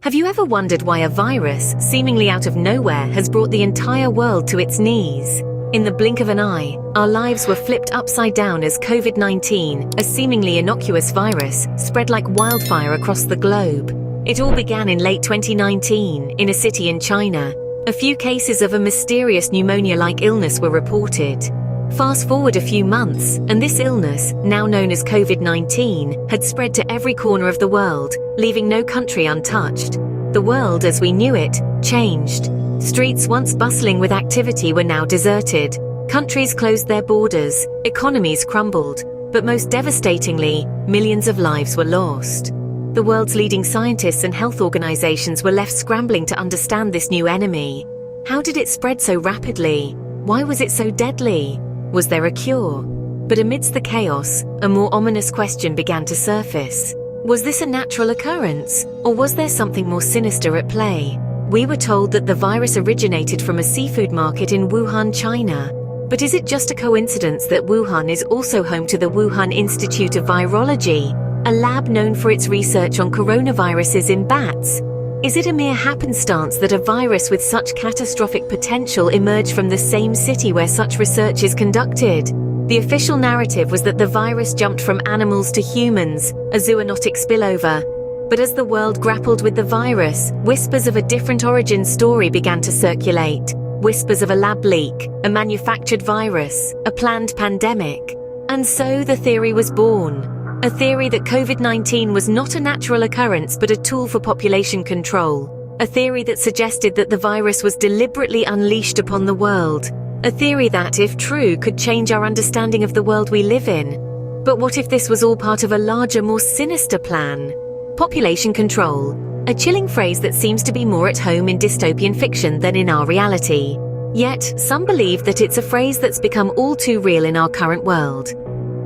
Have you ever wondered why a virus, seemingly out of nowhere, has brought the entire world to its knees? In the blink of an eye, our lives were flipped upside down as Covid-19, a seemingly innocuous virus, spread like wildfire across the globe. It all began in late 2019, in a city in China. A few cases of a mysterious pneumonia-like illness were reported. Fast forward a few months, and this illness, now known as Covid-19, had spread to every corner of the world, leaving no country untouched. The world as we knew it changed. Streets once bustling with activity were now deserted. Countries closed their borders, economies crumbled, but most devastatingly, millions of lives were lost. The world's leading scientists and health organizations were left scrambling to understand this new enemy. How did it spread so rapidly? Why was it so deadly? Was there a cure? But amidst the chaos, a more ominous question began to surface. Was this a natural occurrence, or was there something more sinister at play? We were told that the virus originated from a seafood market in Wuhan, China. But is it just a coincidence that Wuhan is also home to the Wuhan Institute of Virology, a lab known for its research on coronaviruses in bats? Is it a mere happenstance that a virus with such catastrophic potential emerged from the same city where such research is conducted? The official narrative was that the virus jumped from animals to humans, a zoonotic spillover. But as the world grappled with the virus, whispers of a different origin story began to circulate. Whispers of a lab leak, a manufactured virus, a planned pandemic. And so the theory was born. A theory that Covid-19 was not a natural occurrence but a tool for population control. A theory that suggested that the virus was deliberately unleashed upon the world. A theory that, if true, could change our understanding of the world we live in. But what if this was all part of a larger, more sinister plan? Population control. A chilling phrase that seems to be more at home in dystopian fiction than in our reality. Yet, some believe that it's a phrase that's become all too real in our current world.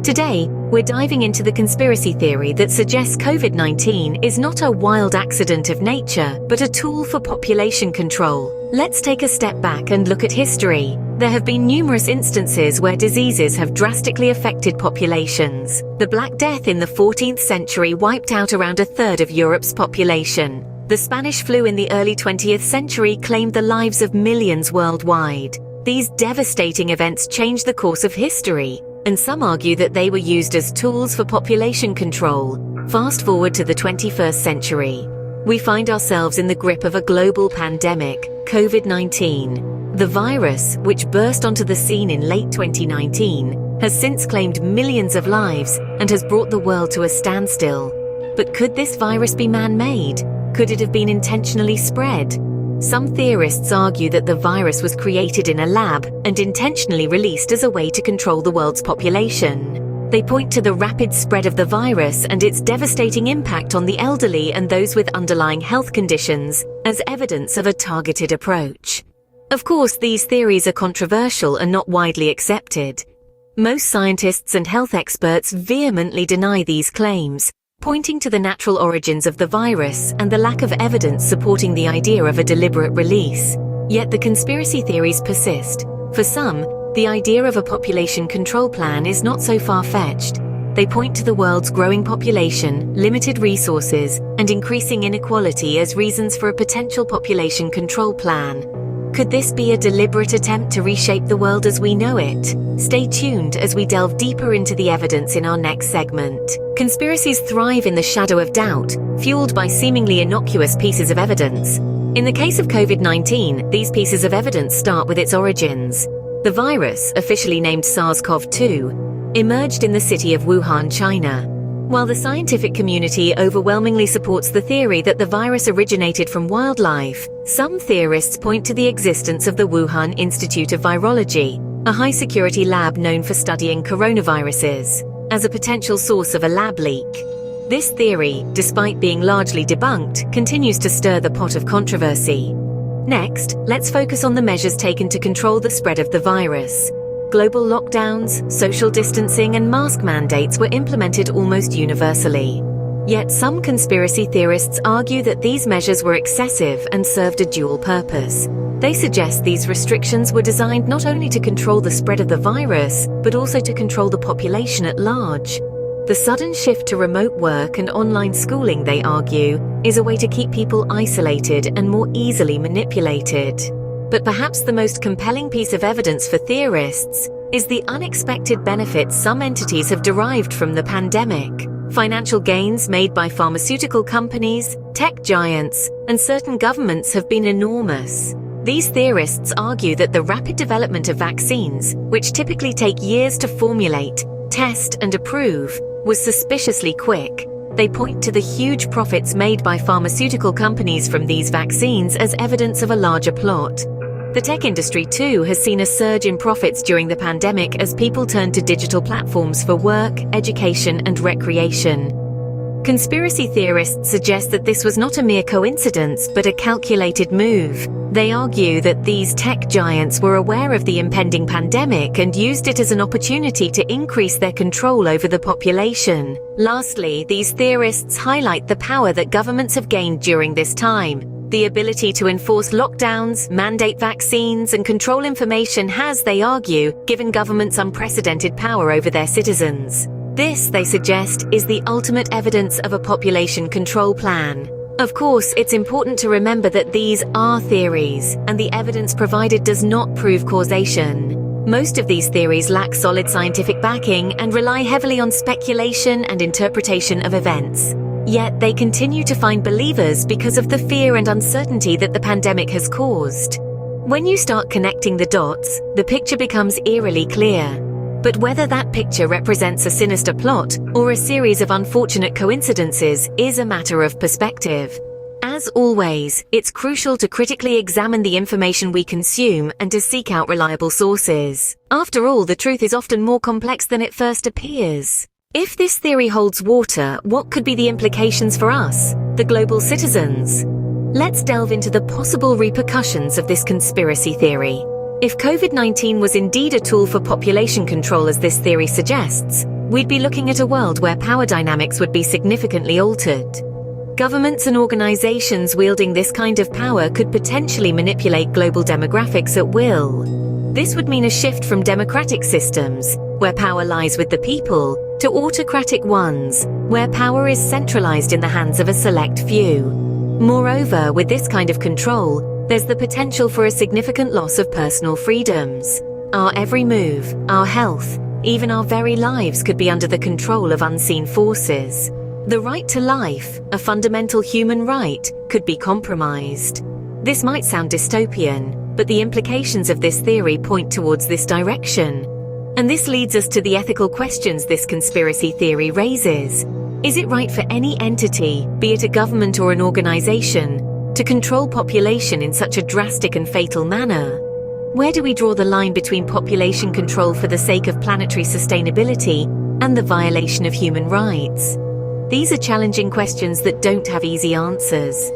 Today, we're diving into the conspiracy theory that suggests Covid-19 is not a wild accident of nature, but a tool for population control. Let's take a step back and look at history. There have been numerous instances where diseases have drastically affected populations. The Black Death in the 14th century wiped out around a third of Europe's population. The Spanish flu in the early 20th century claimed the lives of millions worldwide. These devastating events changed the course of history, and some argue that they were used as tools for population control. Fast forward to the 21st century. We find ourselves in the grip of a global pandemic, Covid-19. The virus, which burst onto the scene in late 2019, has since claimed millions of lives and has brought the world to a standstill. But could this virus be man-made? Could it have been intentionally spread? Some theorists argue that the virus was created in a lab and intentionally released as a way to control the world's population. They point to the rapid spread of the virus and its devastating impact on the elderly and those with underlying health conditions as evidence of a targeted approach. Of course, these theories are controversial and not widely accepted. Most scientists and health experts vehemently deny these claims, pointing to the natural origins of the virus and the lack of evidence supporting the idea of a deliberate release. Yet the conspiracy theories persist. For some, the idea of a population control plan is not so far-fetched. They point to the world's growing population, limited resources, and increasing inequality as reasons for a potential population control plan. Could this be a deliberate attempt to reshape the world as we know it? Stay tuned as we delve deeper into the evidence in our next segment. Conspiracies thrive in the shadow of doubt, fueled by seemingly innocuous pieces of evidence. In the case of Covid-19, these pieces of evidence start with its origins. The virus, officially named SARS-CoV-2, emerged in the city of Wuhan, China. While the scientific community overwhelmingly supports the theory that the virus originated from wildlife, some theorists point to the existence of the Wuhan Institute of Virology, a high-security lab known for studying coronaviruses, as a potential source of a lab leak. This theory, despite being largely debunked, continues to stir the pot of controversy. Next, let's focus on the measures taken to control the spread of the virus. Global lockdowns, social distancing, and mask mandates were implemented almost universally. Yet some conspiracy theorists argue that these measures were excessive and served a dual purpose. They suggest these restrictions were designed not only to control the spread of the virus, but also to control the population at large. The sudden shift to remote work and online schooling, they argue, is a way to keep people isolated and more easily manipulated. But perhaps the most compelling piece of evidence for theorists is the unexpected benefits some entities have derived from the pandemic. Financial gains made by pharmaceutical companies, tech giants, and certain governments have been enormous. These theorists argue that the rapid development of vaccines, which typically take years to formulate, test, and approve, was suspiciously quick. They point to the huge profits made by pharmaceutical companies from these vaccines as evidence of a larger plot. The tech industry, too, has seen a surge in profits during the pandemic as people turn to digital platforms for work, education, and recreation. Conspiracy theorists suggest that this was not a mere coincidence, but a calculated move. They argue that these tech giants were aware of the impending pandemic and used it as an opportunity to increase their control over the population. Lastly, these theorists highlight the power that governments have gained during this time. The ability to enforce lockdowns, mandate vaccines, and control information has, they argue, given governments unprecedented power over their citizens. This, they suggest, is the ultimate evidence of a population control plan. Of course, it's important to remember that these are theories, and the evidence provided does not prove causation. Most of these theories lack solid scientific backing and rely heavily on speculation and interpretation of events. Yet they continue to find believers because of the fear and uncertainty that the pandemic has caused. When you start connecting the dots, the picture becomes eerily clear. But whether that picture represents a sinister plot or a series of unfortunate coincidences is a matter of perspective. As always, it's crucial to critically examine the information we consume and to seek out reliable sources. After all, the truth is often more complex than it first appears. If this theory holds water, what could be the implications for us, the global citizens? Let's delve into the possible repercussions of this conspiracy theory. If COVID-19 was indeed a tool for population control as this theory suggests, we'd be looking at a world where power dynamics would be significantly altered. Governments and organizations wielding this kind of power could potentially manipulate global demographics at will. This would mean a shift from democratic systems, where power lies with the people, to autocratic ones, where power is centralized in the hands of a select few. Moreover, with this kind of control, there's the potential for a significant loss of personal freedoms. Our every move, our health, even our very lives could be under the control of unseen forces. The right to life, a fundamental human right, could be compromised. This might sound dystopian, but the implications of this theory point towards this direction. And this leads us to the ethical questions this conspiracy theory raises. Is it right for any entity, be it a government or an organization, to control population in such a drastic and fatal manner? Where do we draw the line between population control for the sake of planetary sustainability and the violation of human rights? These are challenging questions that don't have easy answers.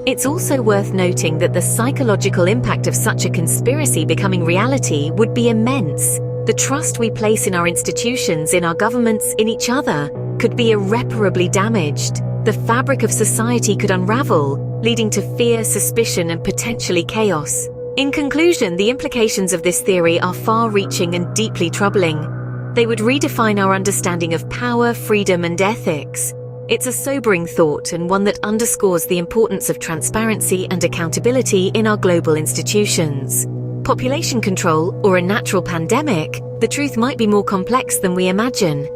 It's also worth noting that the psychological impact of such a conspiracy becoming reality would be immense. The trust we place in our institutions, in our governments, in each other, could be irreparably damaged. The fabric of society could unravel, leading to fear, suspicion, and potentially chaos. In conclusion, the implications of this theory are far-reaching and deeply troubling. They would redefine our understanding of power, freedom, and ethics. It's a sobering thought and one that underscores the importance of transparency and accountability in our global institutions. Population control, or a natural pandemic, the truth might be more complex than we imagine.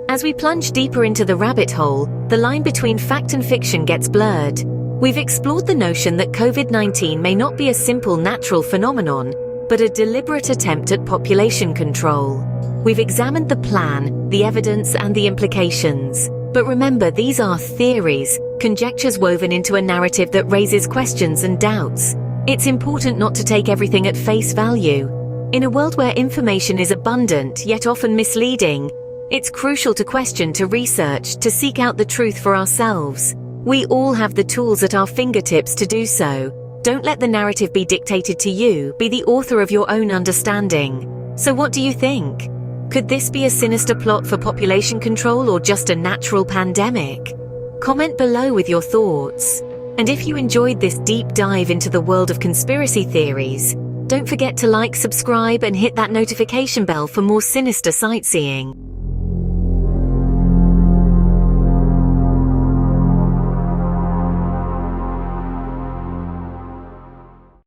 As we plunge deeper into the rabbit hole, the line between fact and fiction gets blurred. We've explored the notion that COVID-19 may not be a simple natural phenomenon, but a deliberate attempt at population control. We've examined the plan, the evidence, and the implications. But remember, these are theories, conjectures woven into a narrative that raises questions and doubts. It's important not to take everything at face value. In a world where information is abundant, yet often misleading, it's crucial to question, to research, to seek out the truth for ourselves. We all have the tools at our fingertips to do so. Don't let the narrative be dictated to you, be the author of your own understanding. So what do you think? Could this be a sinister plot for population control or just a natural pandemic? Comment below with your thoughts. And if you enjoyed this deep dive into the world of conspiracy theories, don't forget to like, subscribe, and hit that notification bell for more sinister sightseeing.